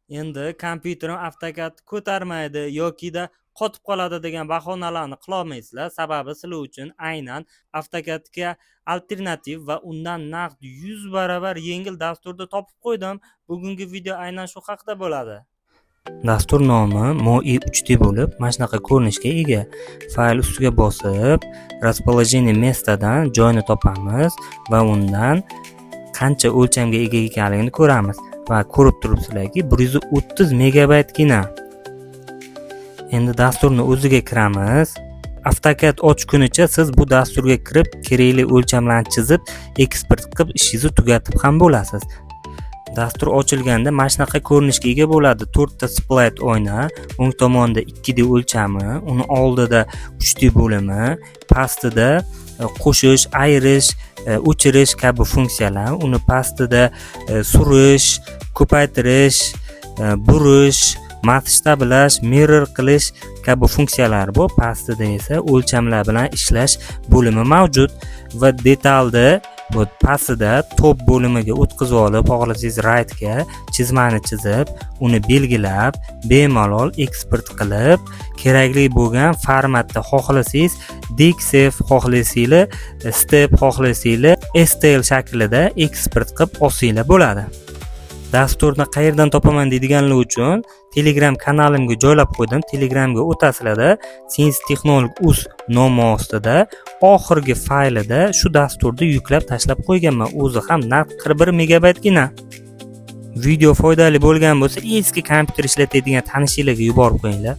Endi kompyuterim AutoCAD ko'tarmaydi yokida qotib qoladi degan bahonalarni qilolmaysizlar. Sababi sizlar uchun aynan AutoCADga alternativ va undan naqd 100 barobar yengil dasturni topib qo'ydim. Bugungi video aynan shu haqida bo'ladi. Dastur nomi MOI 3D bo'lib, mana shunaqa ko'rinishga ega. Fayl ustiga bosib, расположение местаdan joyni topamiz va undan qancha o'lchamga ega ekanligini ko'ramiz. Va ko'rib turibsizlarki 130 megabaytgina. Endi dasturni o'ziga kiramiz. AutoCAD ochgunicha siz bu dasturga kirib, kerakli o'lchamlarni chizib, eksport qilib ishingizni tugatib ham bo'lasiz. Dastur ochilganda mana shunaqa ko'rinishga ega bo'ladi. 4 ta split oyna, o'ng tomonda 2D o'lchami, uni oldida 3D bo'limi, pastida qo'shish, ayirish, o'chirish kabi funksiyalar, uni pastida surish, ko'paytirish, burish, masshtablash, mirror qilish kabi funksiyalar bor. Pastida esa o'lchamlar bilan ishlash bo'limi mavjud va detalda bu pastida top bo'limiga o'tkazib olib, xohlasangiz right ga chizmani chizib, uni belgilab, bemalol eksport qilib, kerakli bo'lgan formatda xohlasangiz DXF xohlasanglar, step xohlasanglar, STL shaklida eksport qilib olsanglar bo'ladi. Dasturni qayerdan topaman deydiganlar uchun Telegram kanalimga joylab qo'ydim. Telegramga o'tasizlarda Science Technology nomi ostida oxirgi faylida shu dasturni yuklab tashlab qo'yganman. O'zi ham naqd 41 megabaytgina. Video foydali bo'lgan bo'lsa, eski kompyuter ishlatadigan tanishinglarga yuborib qo'yinglar.